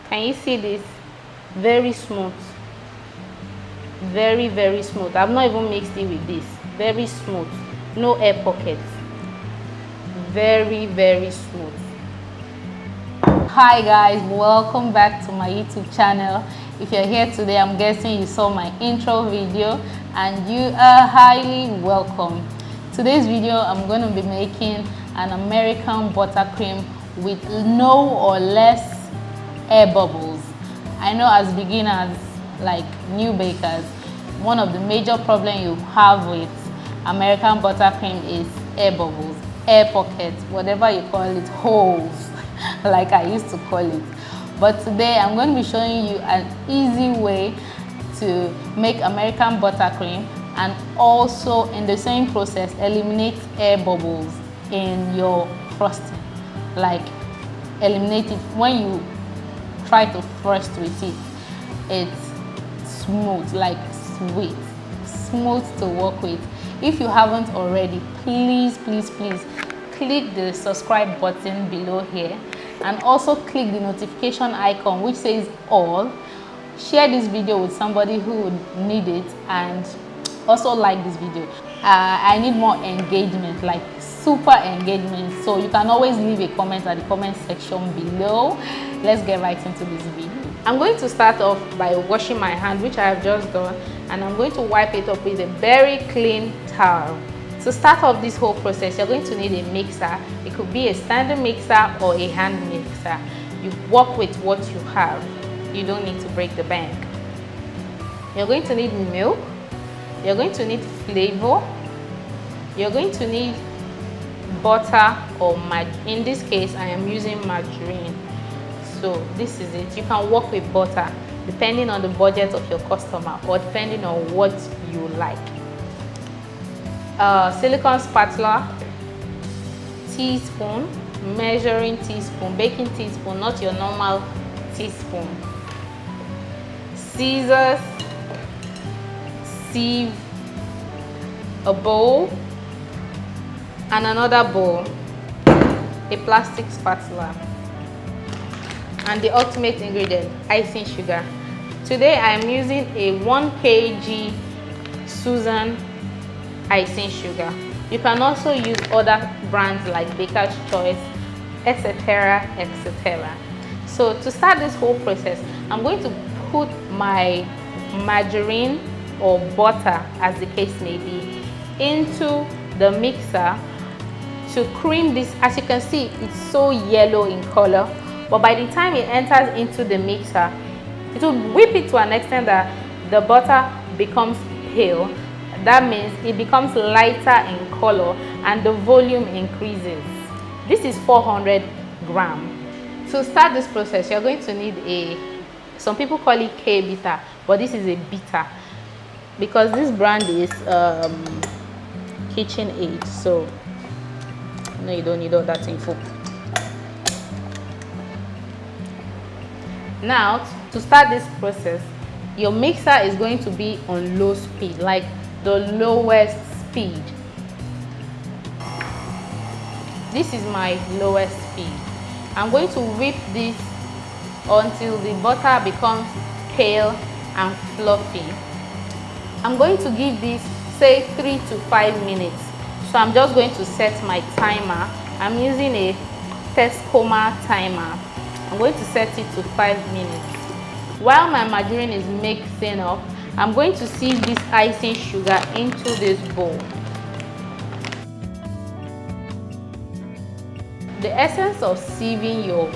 Can you see this? Very smooth. Very, very smooth. I've not even mixed it with this. Very smooth. No air pockets. Very, very smooth. Hi guys, welcome back to my YouTube channel. If you're here today, I'm guessing you saw my intro video and you are highly welcome. Today's video, I'm going to be making an American buttercream with no or less air bubbles. I know as beginners, like new bakers, one of the major problems you have with American buttercream is air bubbles, air pockets, whatever you call it, holes, like I used to call it. But today I'm going to be showing you an easy way to make American buttercream and also in the same process eliminate air bubbles in your frosting. Like eliminate it when you try to frost with it. It's smooth, like sweet, smooth to work with. If you haven't already, please click the subscribe button below here and also click the notification icon which says all. Share this video with somebody who would need it and also like this video. I need more engagement, like super engagement, so you can always leave a comment at the comment section below. Let's get right into this video. I'm going to start off by washing my hand, which I have just done, and I'm going to wipe it up with a very clean towel. To start off this whole process, you're going to need a mixer. It could be a standard mixer or a hand mixer. You work with what you have. You don't need to break the bank. You're going to need milk. You're going to need flavor. You're going to need butter or margarine. In this case, I am using margarine. So this is it. You can work with butter depending on the budget of your customer or depending on what you like. Silicone spatula, teaspoon, measuring teaspoon, baking teaspoon, not your normal teaspoon, scissors, sieve, a bowl, and another bowl, a plastic spatula, and the ultimate ingredient, icing sugar. Today I am using a 1 kg Susan icing sugar. You can also use other brands like Baker's Choice, etc, etc. So to start this whole process, I'm going to put my margarine or butter, as the case may be, into the mixer to cream this. As you can see, it's so yellow in color, but by the time it enters into the mixer, it will whip it to an extent that the butter becomes pale. That means it becomes lighter in color and the volume increases. This is 400 grams. To start this process, you're going to need some people call it K-bitter, but this is a bitter because this brand is KitchenAid, so no, you don't need all that info. Now, to start this process, your mixer is going to be on low speed, like the lowest speed. This is my lowest speed. I'm going to whip this until the butter becomes pale and fluffy. I'm going to give this, say, 3 to 5 minutes. So I'm just going to set my timer. I'm using a Tescoma timer. I'm going to set it to 5 minutes. While my margarine is mixing up, I'm going to sieve this icing sugar into this bowl. The essence of sieving your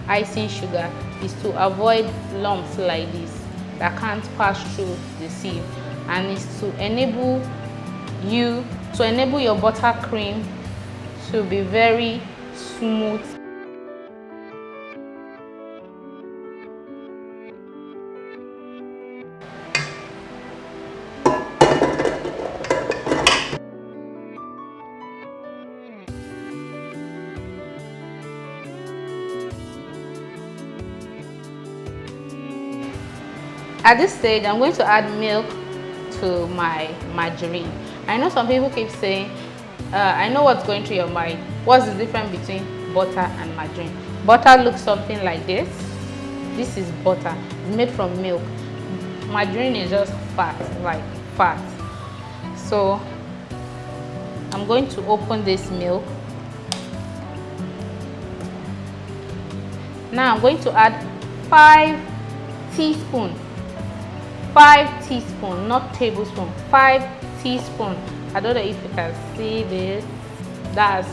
icing sugar is to avoid lumps like this that can't pass through the sieve, and is to enable your buttercream to be very smooth. At this stage, I'm going to add milk to my margarine. I know some people keep saying, I know what's going through your mind. What's the difference between butter and margarine? Butter looks something like this. This is butter. It's made from milk. Margarine is just fat, like fat. So I'm going to open this milk. Now I'm going to add 5 teaspoons. 5 teaspoons, not tablespoon. 5 teaspoons. I don't know if you can see this. That's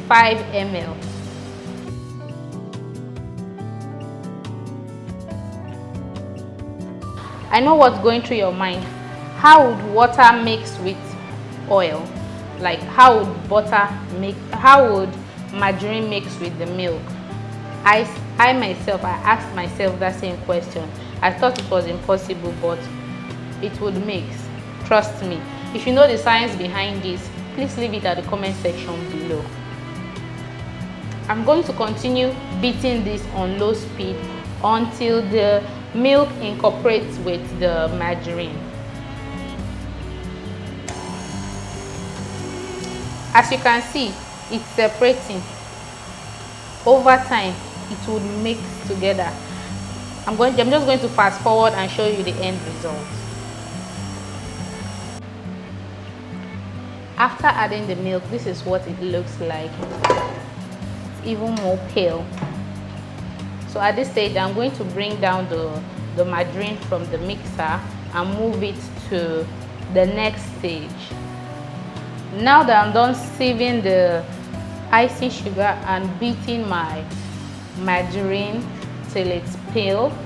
5 ml. I know what's going through your mind. How would water mix with oil? Like how would margarine mix with the milk? I myself, I asked myself that same question. I thought it was impossible, but it would mix. Trust me. If you know the science behind this, please leave it at the comment section below. I'm going to continue beating this on low speed until the milk incorporates with the margarine. As you can see, it's separating. Over time, it will mix together. I'm just going to fast forward and show you the end result. After adding the milk, this is what it looks like. It's even more pale. So at this stage, I'm going to bring down the margarine from the mixer and move it to the next stage. Now that I'm done sieving the icing sugar and beating my margarine till it's pale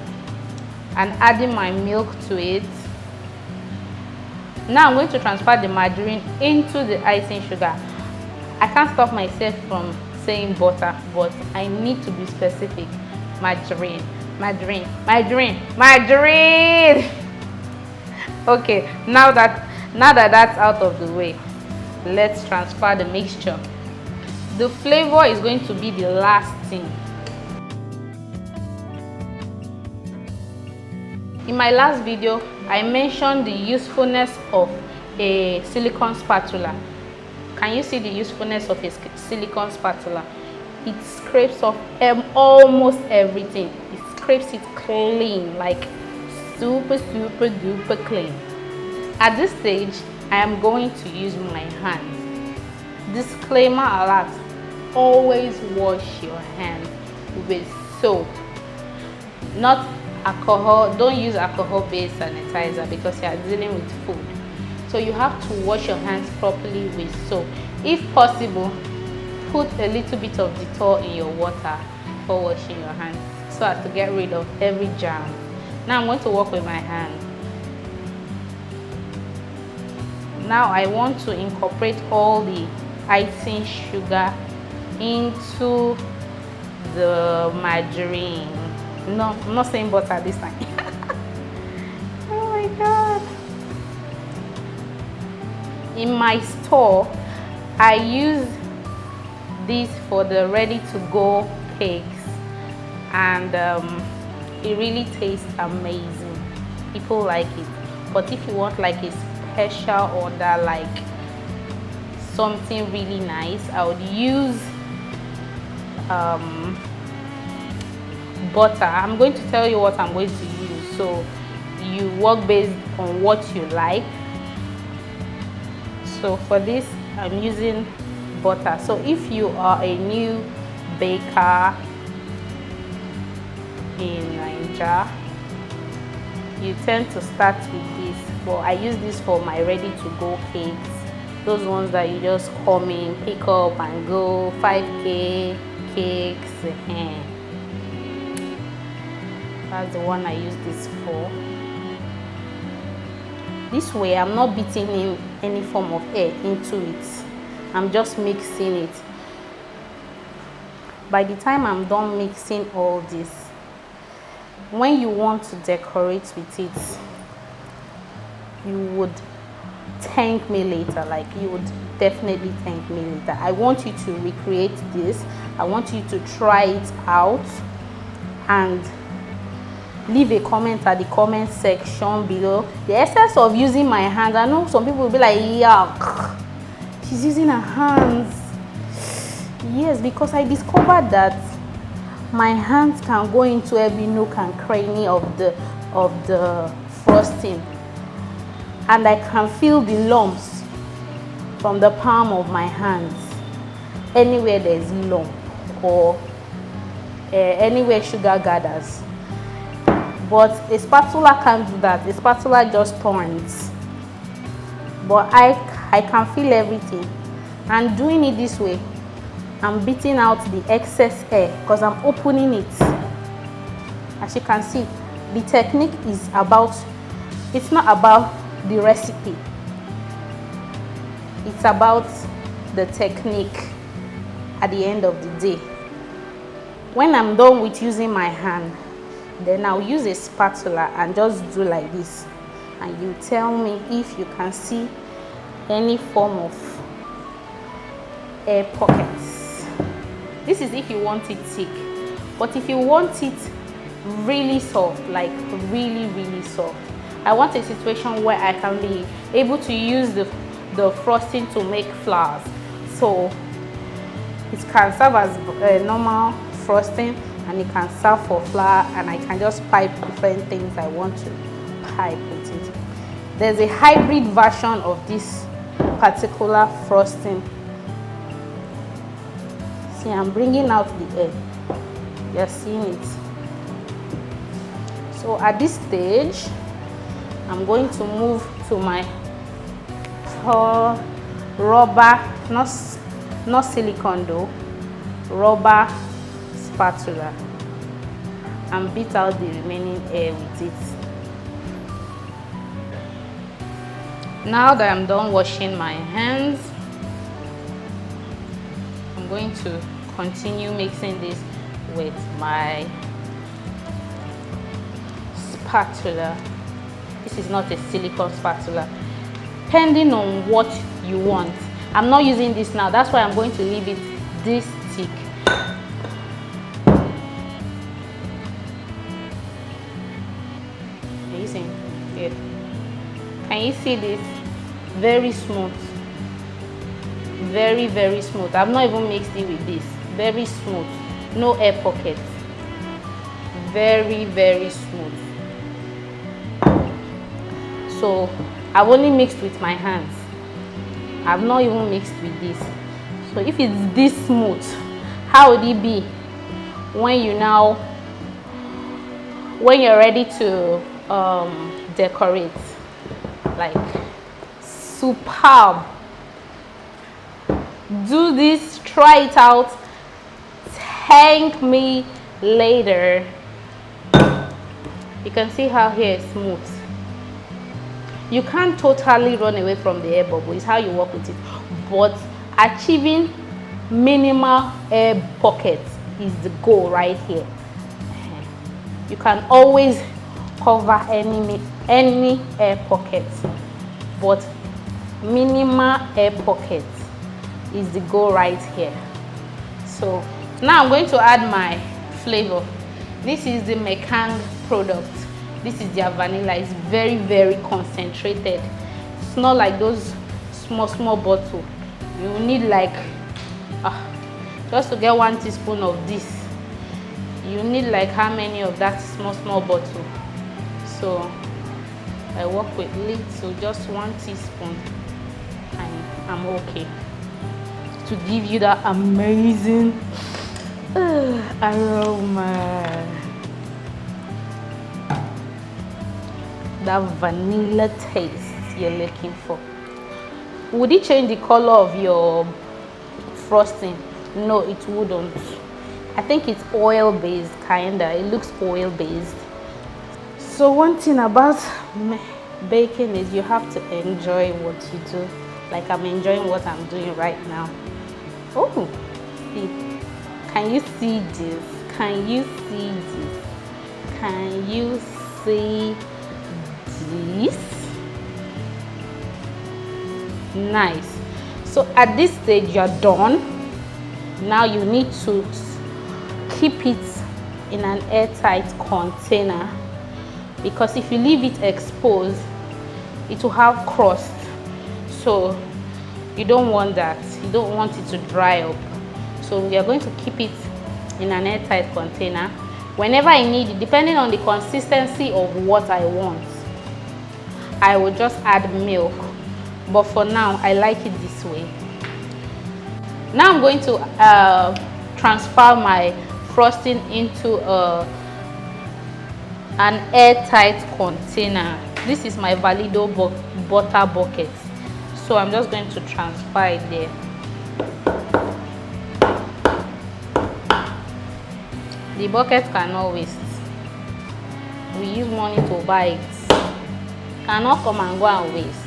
and adding my milk to it, now I'm going to transfer the margarine into the icing sugar. I can't stop myself from saying butter, but I need to be specific. Margarine, margarine, margarine, margarine. Okay, now that that's out of the way, let's transfer the mixture. The flavor is going to be the last thing. In my last video, I mentioned the usefulness of a silicone spatula. Can you see the usefulness of a silicone spatula? It scrapes off almost everything. It scrapes it clean, like super duper clean. At this stage, I am going to use my hand. Disclaimer alert: always wash your hands with soap, not alcohol. Don't use alcohol-based sanitizer because you are dealing with food. So you have to wash your hands properly with soap. If possible, put a little bit of Dettol in your water for washing your hands so as to get rid of every germ. Now I'm going to work with my hand. Now I want to incorporate all the icing sugar into the margarine. No, I'm not saying butter this time. Oh my god. In my store, I use this for the ready-to-go cakes, and it really tastes amazing. People like it. But if you want like a special order, like something really nice, I would use butter. I'm going to tell you what I'm going to use, so you work based on what you like. So for this, I'm using butter. So if you are a new baker in Nigeria, you tend to start with this, but I use this for my ready-to-go cakes, those ones that you just come in, pick up and go. 5K cakes. That's the one I use this for. This way I'm not beating in any form of air into it, I'm just mixing it. By the time I'm done mixing all this, when you want to decorate with it, you would thank me later. Like, you would definitely thank me later. I want you to recreate this. I want you to try it out and leave a comment at the comment section below. The essence of using my hands, I know some people will be like, yuck, she's using her hands. Yes, because I discovered that my hands can go into every nook and cranny of the frosting, and I can feel the lumps from the palm of my hands. Anywhere there's lump or anywhere sugar gathers. But a spatula can't do that. A spatula just turns. But I can feel everything. And doing it this way, I'm beating out the excess air because I'm opening it. As you can see, the technique is about, it's not about the recipe. It's about the technique at the end of the day. When I'm done with using my hand, then I'll use a spatula and just do like this. And you tell me if you can see any form of air pockets. This is if you want it thick. But if you want it really soft, like really soft, I want a situation where I can be able to use the frosting to make flowers. So it can serve as a normal frosting, and it can serve for flour, and I can just pipe different things I want to pipe with it. There's a hybrid version of this particular frosting. See, I'm bringing out the air. You're seeing it. So at this stage, I'm going to move to my rubber, not silicone though, rubber spatula, and beat out the remaining air with it. Now that I'm done washing my hands, I'm going to continue mixing this with my spatula. This is not a silicone spatula, depending on what you want. I'm not using this now, that's why I'm going to leave it this thick. Here. Can you see this? Very smooth. Very smooth. I've not even mixed it with this. Very smooth. No air pockets. Very smooth. So I've only mixed with my hands. I've not even mixed with this. So if it's this smooth, how would it be when you're ready to decorate? Like superb. Do this, try it out, thank me later. You can see how here is smooth. You can't totally run away from the air bubble. It's how you work with it. But achieving minimal air pockets is the goal right here. You can always cover any air pockets, but minimal air pockets is the goal right here. So now I'm going to add my flavor. This is the Mekang product. This is their vanilla. It's very concentrated. It's not like those small bottles. You need like just to get 1 teaspoon of this, you need like how many of that small bottle. So I work with little, just 1 teaspoon, and I'm okay to give you that amazing aroma, that vanilla taste you're looking for. Would it change the color of your frosting? No, it wouldn't. I think it's oil based, kinda. It looks oil based. So one thing about baking is you have to enjoy what you do. Like I'm enjoying what I'm doing right now. Oh, see. Can you see this? Can you see this? Can you see this? Nice. So at this stage you're done. Now you need to keep it in an airtight container, because if you leave it exposed, it will have crust. So you don't want that. You don't want it to dry up. So we are going to keep it in an airtight container. Whenever I need it, depending on the consistency of what I want, I will just add milk. But for now, I like it this way. Now I'm going to transfer my frosting into an airtight container. This is my Valido butter bucket. So I'm just going to transfer it there. The bucket cannot waste. We use money to buy it. Cannot come and go and waste.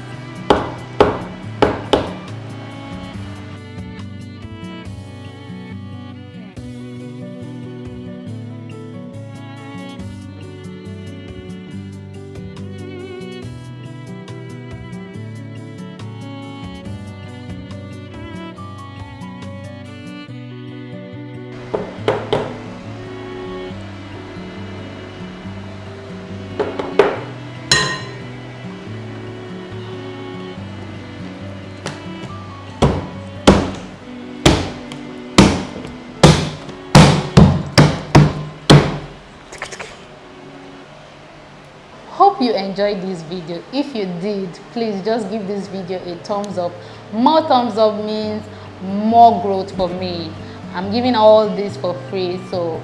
Hope you enjoyed this video. If you did, please just give this video a thumbs up. More thumbs up means more growth for me. I'm giving all this for free, so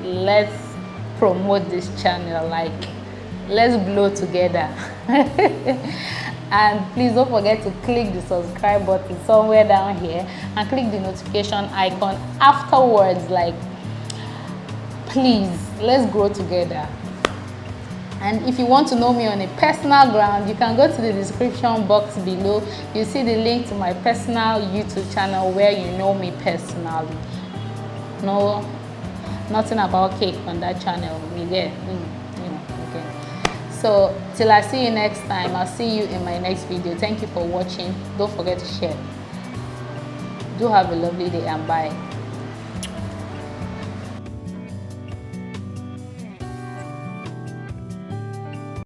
let's promote this channel. Like, let's blow together. And please don't forget to click the subscribe button somewhere down here and click the notification icon afterwards. Like, please, let's grow together. And if you want to know me on a personal ground, you can go to the description box below. You see the link to my personal YouTube channel where you know me personally. No, nothing about cake on that channel. You get, okay. So till I see you next time, I'll see you in my next video. Thank you for watching. Don't forget to share. Do have a lovely day and bye.